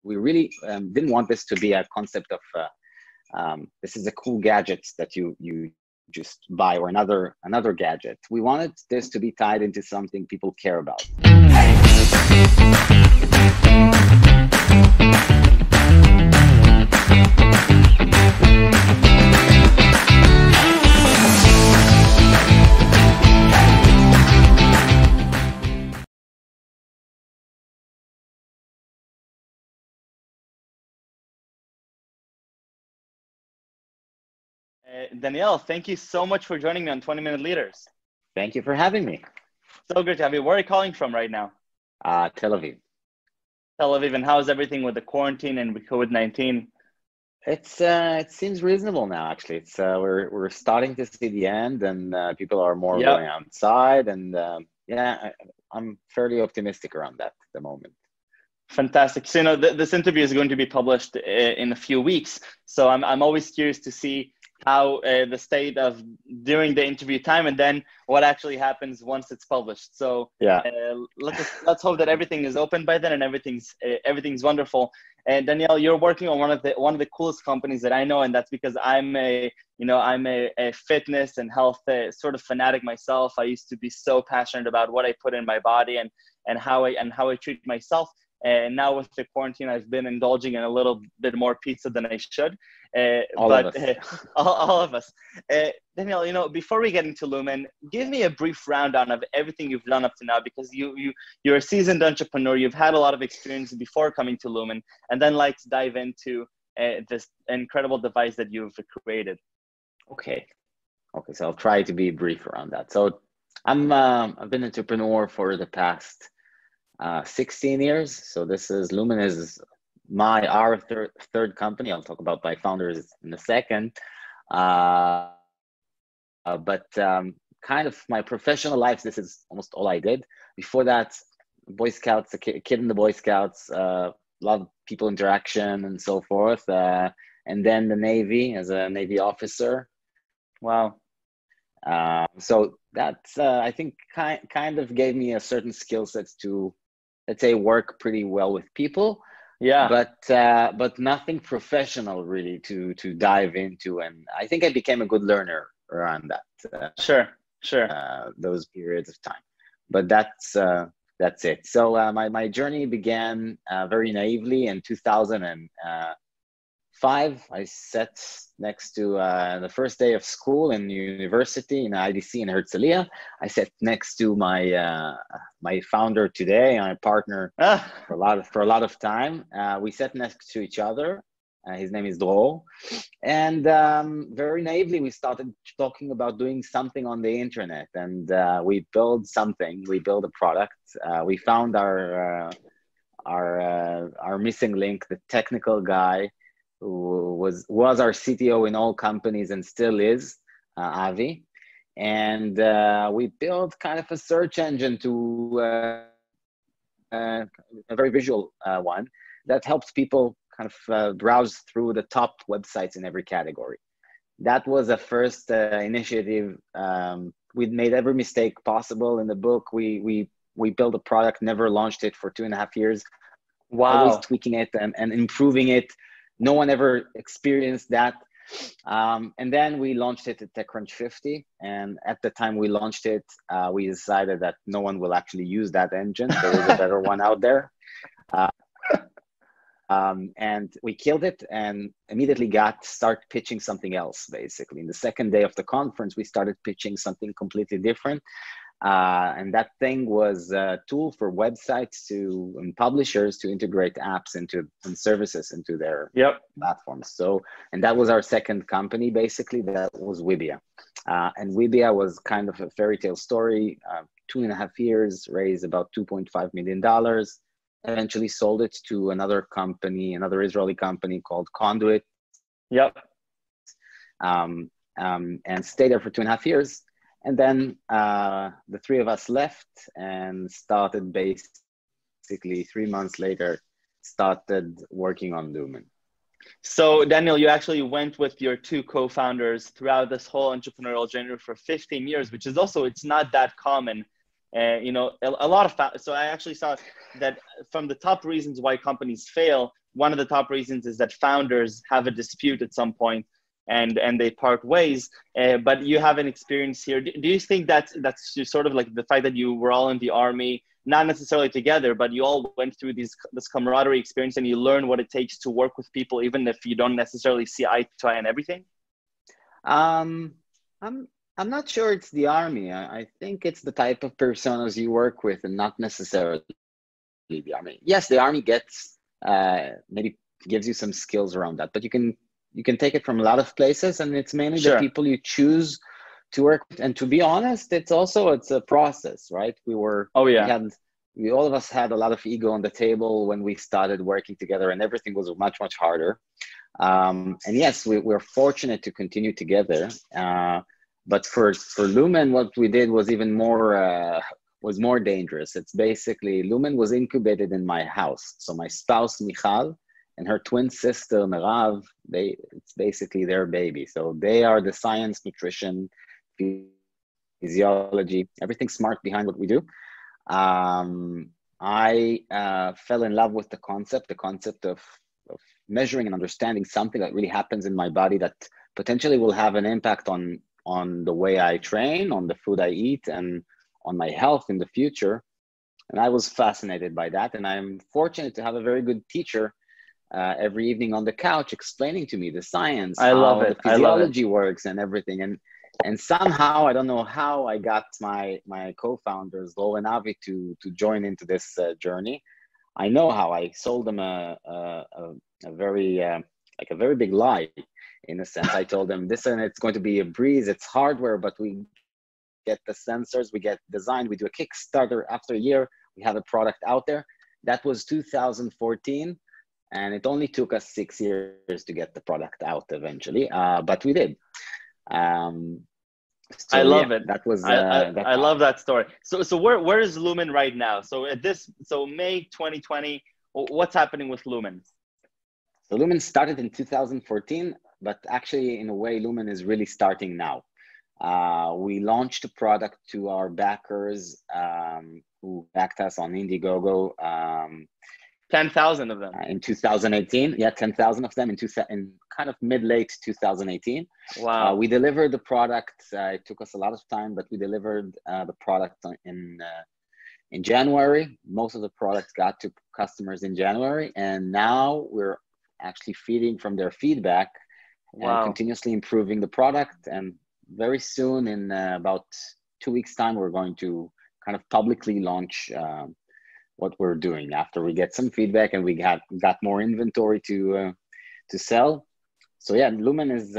we really didn't want this to be a concept of this is a cool gadget that you just buy, or another gadget. We wanted this to be tied into something people care about. Danielle, thank you so much for joining me on 20-Minute Leaders. Thank you for having me. So good to have you. Where are you calling from right now? Tel Aviv. Tel Aviv. And how's everything with the quarantine and with COVID-19? It seems reasonable now. Actually, it's we're starting to see the end, and people are more going outside, and I'm fairly optimistic around that at the moment. Fantastic. So this interview is going to be published in a few weeks. So I'm always curious to see how the state of during the interview time, and then what actually happens once it's published. So let's hope that everything is open by then and everything's wonderful. And Danielle, you're working on one of the coolest companies that I know, and that's because I'm a fitness and health sort of fanatic myself. I used to be so passionate about what I put in my body and how I treat myself. And now with the quarantine, I've been indulging in a little bit more pizza than I should. All of us. Danielle, before we get into Lumen, give me a brief rundown of everything you've done up to now, because you're a seasoned entrepreneur. You've had a lot of experience before coming to Lumen, and then let's dive into this incredible device that you've created. Okay. So I'll try to be brief around that. So I've been an entrepreneur for the past 16 years. So Lumen is our third company. I'll talk about my founders in a second. But kind of my professional life, this is almost all I did. Before that, Boy Scouts, a kid in the Boy Scouts, a lot of people interaction and so forth. And then the Navy as a Navy officer. Wow. So that's, I think, kind of gave me a certain skill sets to, let's say, work pretty well with people. Yeah. But nothing professional really to dive into. And I think I became a good learner around that. Sure. Those periods of time. But that's it. So my journey began very naively in 2005. I sat next to the first day of school in university in IDC in Herzliya. I sat next to my founder today, my partner for a lot of time. We sat next to each other. His name is Dror, and very naively we started talking about doing something on the internet, and we built something. We built a product. We found our missing link, the technical guy who was our CTO in all companies and still is, Avi. And we built kind of a search engine to a very visual one that helps people kind of browse through the top websites in every category. That was a first initiative. We made every mistake possible in the book. We built a product, never launched it for 2.5 years. Wow. Always tweaking it and improving it. No one ever experienced that. And then we launched it at TechCrunch 50. And at the time we launched it, we decided that no one will actually use that engine. There is a better one out there. And we killed it and immediately start pitching something else, basically. In the second day of the conference, we started pitching something completely different. And that thing was a tool for websites and publishers to integrate apps and services into their platforms. So, and that was our second company, basically. That was Wibia. And Wibia was kind of a fairy tale story. 2.5 years, raised about $2.5 million. Eventually sold it to another Israeli company called Conduit. And stayed there for 2.5 years. And then the three of us left and started basically 3 months later, started working on Lumen. So Daniel, you actually went with your two co-founders throughout this whole entrepreneurial journey for 15 years, which is also, it's not that common. A lot of, so I actually saw that from the top reasons why companies fail, one of the top reasons is that founders have a dispute at some point and they part ways. But you have an experience here. Do you think that's sort of like the fact that you were all in the army, not necessarily together, but you all went through this camaraderie experience and you learn what it takes to work with people, even if you don't necessarily see eye to eye on everything? I'm not sure it's the army. I think it's the type of personas you work with, and not necessarily the army. Yes, the army gets maybe gives you some skills around that, but you can take it from a lot of places, and it's mainly the people you choose to work with. And to be honest, it's a process, right? We all of us had a lot of ego on the table when we started working together, and everything was much, much harder. And yes, we're fortunate to continue together. But for Lumen, what we did was even more dangerous. It's basically, Lumen was incubated in my house. So my spouse, Michal, and her twin sister, Merav, it's basically their baby. So they are the science, nutrition, physiology, everything smart behind what we do. I fell in love with the concept of measuring and understanding something that really happens in my body that potentially will have an impact on the way I train, on the food I eat, and on my health in the future. And I was fascinated by that. And I'm fortunate to have a very good teacher every evening on the couch explaining to me the science, how the physiology works and everything. And somehow, I don't know how, I got my co-founders, Lo and Avi, to join into this journey. I know how. I sold them a very big lie, in a sense. I told them, this, and it's going to be a breeze. It's hardware, but we get the sensors, we get design, we do a Kickstarter. After a year, we have a product out there. That was 2014. And it only took us 6 years to get the product out eventually, but we did. I love it. That was. I love that story. So where is Lumen right now? So May 2020, what's happening with Lumen? So Lumen started in 2014, but actually, in a way, Lumen is really starting now. We launched a product to our backers who backed us on Indiegogo. 10,000 of them in 2018. Yeah, 10,000 of them in kind of mid-late 2018. Wow. We delivered the product. It took us a lot of time, but we delivered the product in January. Most of the products got to customers in January, and now we're actually feeding from their feedback and continuously improving the product. And very soon, in about 2 weeks' time, we're going to kind of publicly launch what we're doing after we get some feedback and we got more inventory to sell. So yeah, Lumen is it's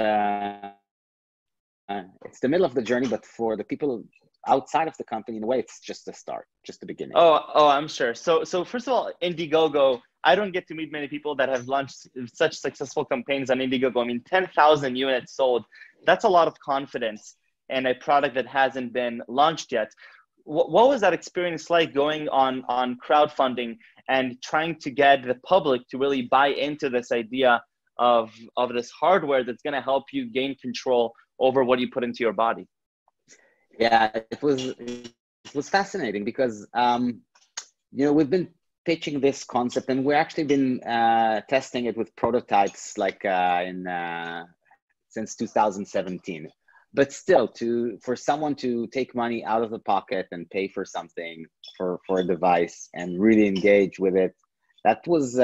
the middle of the journey, but for the people outside of the company, in a way, it's just the start, just the beginning. Oh, I'm sure. So first of all, Indiegogo, I don't get to meet many people that have launched such successful campaigns on Indiegogo. I mean, 10,000 units sold. That's a lot of confidence in a product that hasn't been launched yet. What was that experience like, going on crowdfunding and trying to get the public to really buy into this idea of this hardware that's going to help you gain control over what you put into your body? Yeah, it was fascinating because we've been pitching this concept, and we've actually been testing it with prototypes since 2017. But still, for someone to take money out of the pocket and pay for something, for a device, and really engage with it, that was,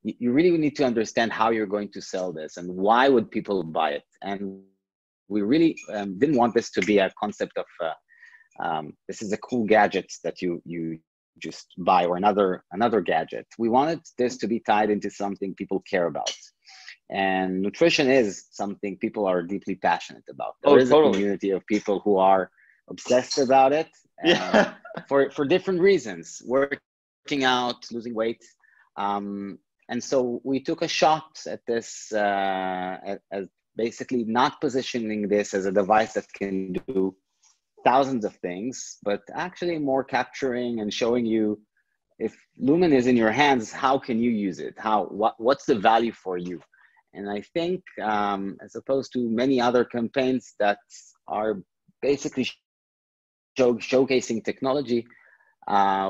you really need to understand how you're going to sell this and why would people buy it. And we really didn't want this to be a concept of, this is a cool gadget that you just buy, or another gadget. We wanted this to be tied into something people care about. And nutrition is something people are deeply passionate about. There is a community of people who are obsessed about it, for different reasons, working out, losing weight. And so we took a shot at this, as basically not positioning this as a device that can do thousands of things, but actually more capturing and showing you, if Lumen is in your hands, how can you use it? What's the value for you? And I think, as opposed to many other campaigns that are basically showcasing technology,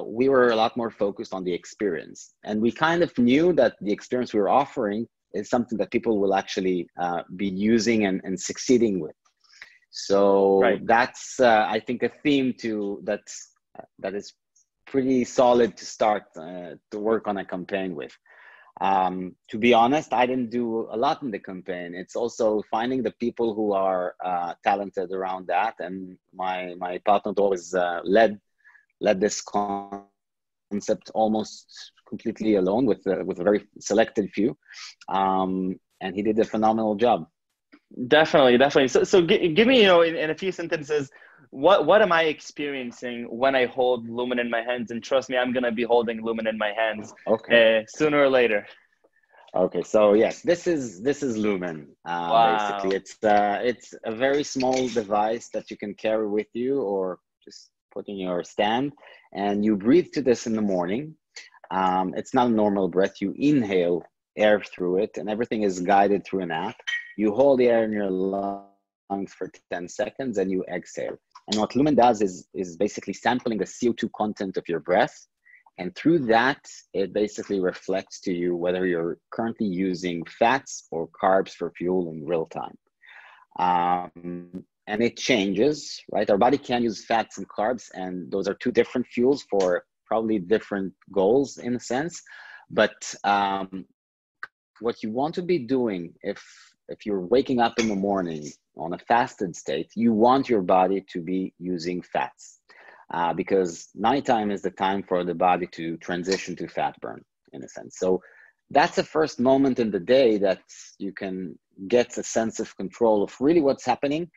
we were a lot more focused on the experience. And we kind of knew that the experience we were offering is something that people will actually be using and succeeding with. So Right. that's, I think, a theme that is pretty solid to start to work on a campaign with. To be honest, I didn't do a lot in the campaign. It's also finding the people who are talented around that. And my partner always led this concept almost completely alone with a very selected few. And he did a phenomenal job. Definitely. So give me, in a few sentences, what am I experiencing when I hold Lumen in my hands? And trust me, I'm going to be holding Lumen in my hands sooner or later. Okay, so yes, this is Lumen. Wow. Basically, it's a very small device that you can carry with you or just put in your stand, and you breathe to this in the morning. It's not a normal breath. You inhale air through it, and everything is guided through an app. You hold the air in your lungs for 10 seconds, and you exhale. And what Lumen does is basically sampling the CO2 content of your breath. And through that, it basically reflects to you whether you're currently using fats or carbs for fuel in real time. And it changes, right? Our body can use fats and carbs, and those are two different fuels for probably different goals in a sense. But what you want to be doing if you're waking up in the morning on a fasted state, you want your body to be using fats. Because nighttime is the time for the body to transition to fat burn, in a sense. So that's the first moment in the day that you can get a sense of control of really what's happening.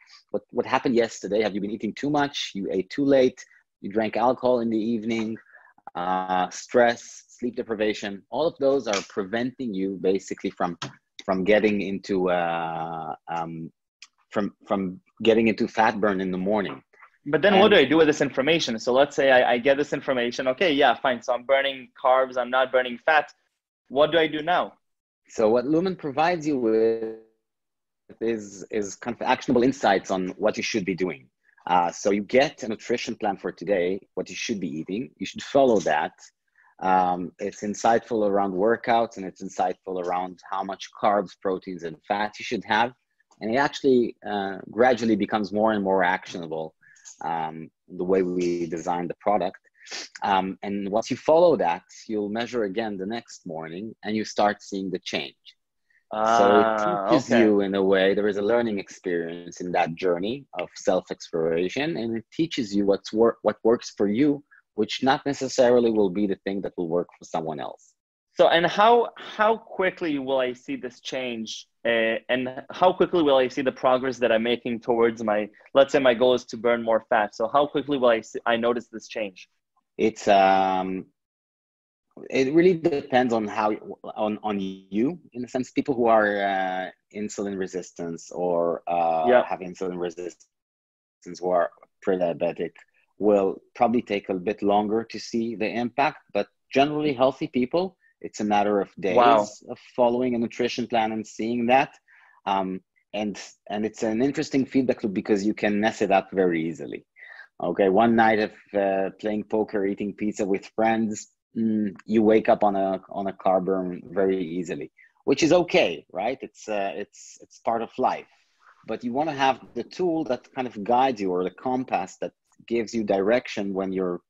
What happened yesterday? Have you been eating too much? You ate too late? You drank alcohol in the evening? Stress, sleep deprivation, all of those are preventing you basically from getting into from getting into fat burn in the morning. But then what do I do with this information? So let's say I get this information. Okay, yeah, fine. So I'm burning carbs. I'm not burning fat. What do I do now? So what Lumen provides you with is kind of actionable insights on what you should be doing. So you get a nutrition plan for today, what you should be eating. You should follow that. It's insightful around workouts, and it's insightful around how much carbs, proteins, and fats you should have. And it actually gradually becomes more and more actionable. The way we design the product. And once you follow that, you'll measure again the next morning and you start seeing the change. So it teaches you in a way, there is a learning experience in that journey of self-exploration, and it teaches you what works for you, which not necessarily will be the thing that will work for someone else. So, and how quickly will I see this change? And how quickly will I see the progress that I'm making towards let's say my goal is to burn more fat. So how quickly will I notice this change? It's, it really depends on on you, in a sense. People who are insulin resistance or have insulin resistance, who are pre-diabetic, will probably take a bit longer to see the impact, but generally healthy people, it's a matter of days of following a nutrition plan and seeing that. And it's an interesting feedback loop because you can mess it up very easily. Okay, one night of playing poker, eating pizza with friends, you wake up on a carb burn very easily, which is okay, right? It's part of life. But you want to have the tool that kind of guides you, or the compass that gives you direction when you're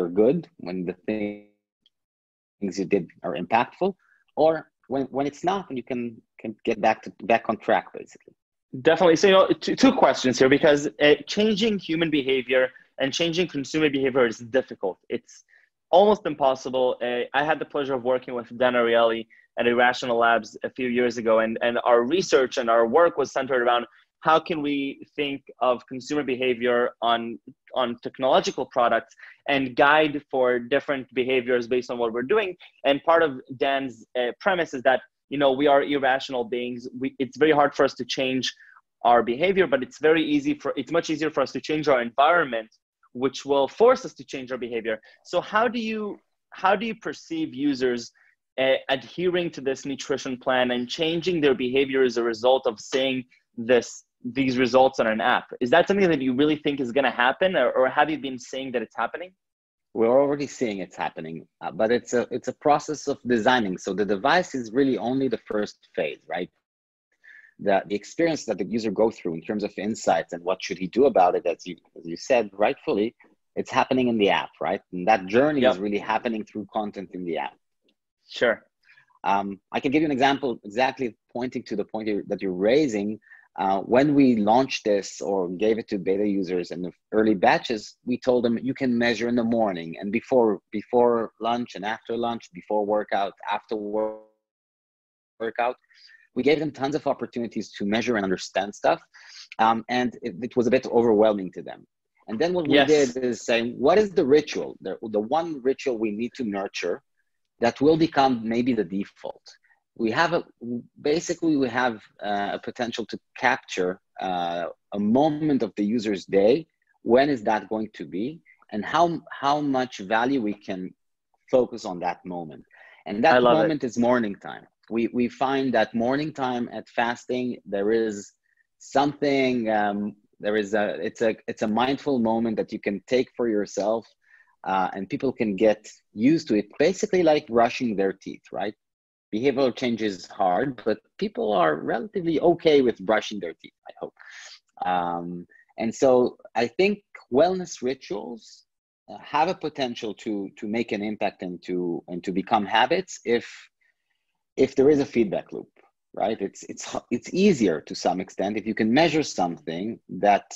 good, when the things you did are impactful, or when it's not, and you can get back on track, basically. Definitely. So, two questions here, because changing human behavior and changing consumer behavior is difficult. It's almost impossible. I had the pleasure of working with Dan Ariely at Irrational Labs a few years ago, and our research and our work was centered around how can we think of consumer behavior on technological products and guide for different behaviors based on what we're doing. And part of Dan's premise is that, we are irrational beings. It's very hard for us to change our behavior, but it's much easier for us to change our environment, which will force us to change our behavior. So how do you perceive users adhering to this nutrition plan and changing their behavior as a result of seeing these results on an app? Is that something that you really think is going to happen, or have you been saying that it's happening? We're already seeing it's happening, but it's a process of designing. So the device is really only the first phase, right? The experience that the user go through in terms of insights and what should he do about it, as you said rightfully, it's happening in the app, right? And that journey is Yep. really happening through content in the app. Sure. I can give you an example exactly pointing to the point that you're raising. When we launched this or gave it to beta users in the early batches, we told them you can measure in the morning and before lunch and after lunch, before workout, after workout. We gave them tons of opportunities to measure and understand stuff. And it was a bit overwhelming to them. And then what we did is saying, what is the ritual, the one ritual we need to nurture that will become maybe the default? We have a potential to capture a moment of the user's day. When is that going to be? And how much value we can focus on that moment. And that moment is morning time. We find that morning time at fasting, there is something, it's a mindful moment that you can take for yourself, and people can get used to it, basically like brushing their teeth, right? Behavioral change is hard, but people are relatively okay with brushing their teeth, I hope. And so I think wellness rituals have a potential to make an impact and to become habits if there is a feedback loop, right? It's easier to some extent if you can measure something that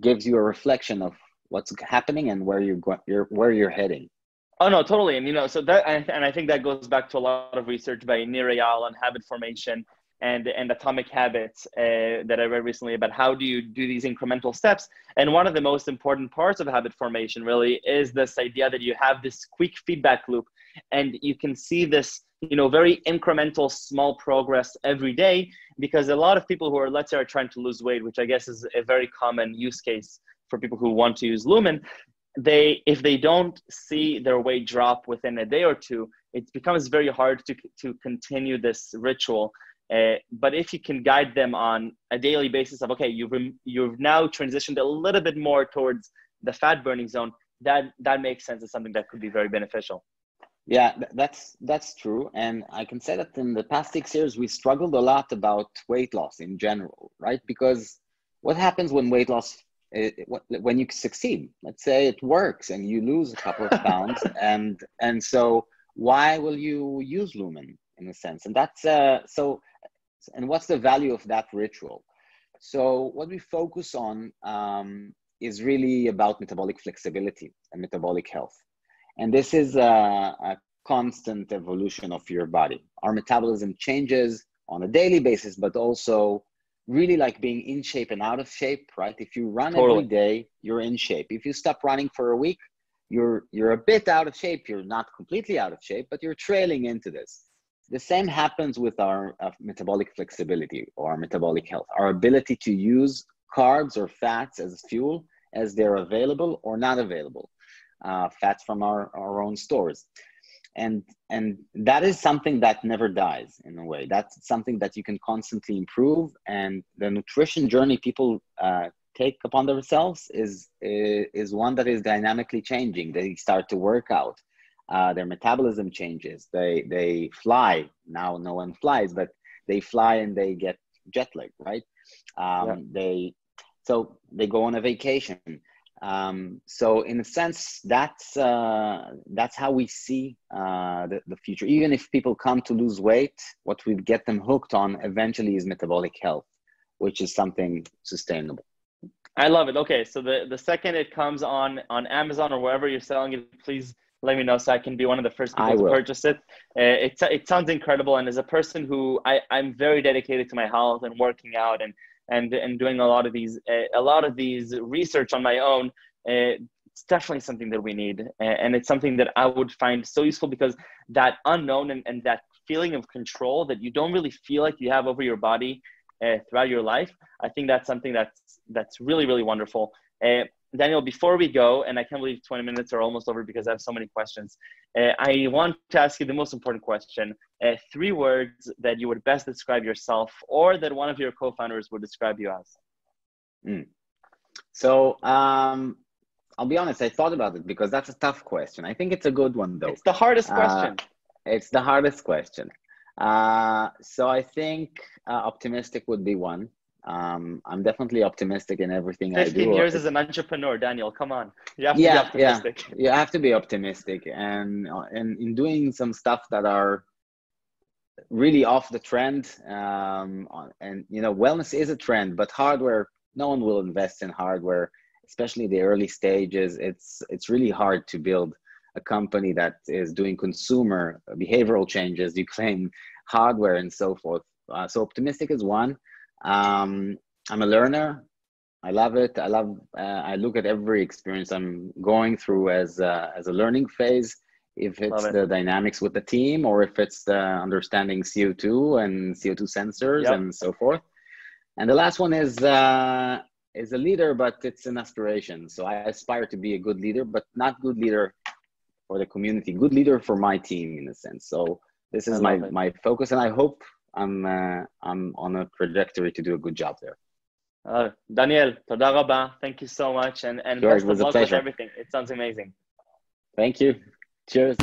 gives you a reflection of what's happening and where you're heading. Oh no, totally. And so that, and I think that goes back to a lot of research by Nir Eyal on habit formation and atomic habits that I read recently about how do you do these incremental steps. And one of the most important parts of habit formation really is this idea that you have this quick feedback loop, and you can see this, very incremental small progress every day, because a lot of people who are, let's say, are trying to lose weight, which I guess is a very common use case for people who want to use Lumen, if they don't see their weight drop within a day or two, it becomes very hard to continue this ritual. But if you can guide them on a daily basis of, okay, you've now transitioned a little bit more towards the fat burning zone, that makes sense as something that could be very beneficial. Yeah, that's true. And I can say that in the past 6 years, we struggled a lot about weight loss in general, right? Because what happens when weight loss, when you succeed? Let's say it works and you lose a couple of pounds, and so why will you use Lumen in a sense? And that's and what's the value of that ritual? So what we focus on is really about metabolic flexibility and metabolic health. And this is a constant evolution of your body. Our metabolism changes on a daily basis, but also really like being in shape and out of shape, right? If you run every day, you're in shape. If you stop running for a week, you're a bit out of shape. You're not completely out of shape, but you're trailing into this. The same happens with our metabolic flexibility or our metabolic health, our ability to use carbs or fats as fuel as they're available or not available. Fats from our own stores. And that is something that never dies in a way. That's something that you can constantly improve. And the nutrition journey people take upon themselves is one that is dynamically changing. They start to work out. Their metabolism changes. They fly. Now no one flies, but they fly and they get jet lag, right? They go on a vacation. So in a sense, that's how we see the future. Even if people come to lose weight, what we get them hooked on eventually is metabolic health, which is something sustainable. I love it. Okay, so the second it comes on Amazon or wherever you're selling it, please let me know so I can be one of the first people to purchase it. It sounds incredible, and as a person who I'm very dedicated to my health and working out and doing a lot of these research on my own, it's definitely something that we need, and it's something that I would find so useful, because that unknown and that feeling of control that you don't really feel like you have over your body throughout your life, I think that's something that's really, really wonderful. Daniel, before we go, and I can't believe 20 minutes are almost over because I have so many questions, I want to ask you the most important question. 3 words that you would best describe yourself, or that one of your co-founders would describe you as. So I'll be honest, I thought about it because that's a tough question. I think it's a good one though. It's the hardest Uh, question. it's the hardest question. So I think optimistic would be one. I'm definitely optimistic in everything I 15 do. years as an entrepreneur, Daniel, come on. You have to be Yeah, optimistic. you have to be optimistic, and in doing some stuff that are really off the trend, and you know, wellness is a trend, but hardware, no one will invest in hardware, especially the early stages. It's really hard to build a company that is doing consumer behavioral changes. You claim hardware and so forth. So optimistic is one. I'm a learner. I love it. I look at every experience I'm going through as a learning phase. If Love it's it. the dynamics with the team, or if it's the understanding CO2 and CO2 sensors Yep. and so forth. And the last one is a leader, but it's an aspiration. So I aspire to be a good leader, but not good leader for the community, good leader for my team in a sense. So this is my focus, and I hope I'm on a trajectory to do a good job there. Daniel, toda rabba. Thank you so much, and Sure, best of luck with everything. It sounds amazing. Thank you. Cheers.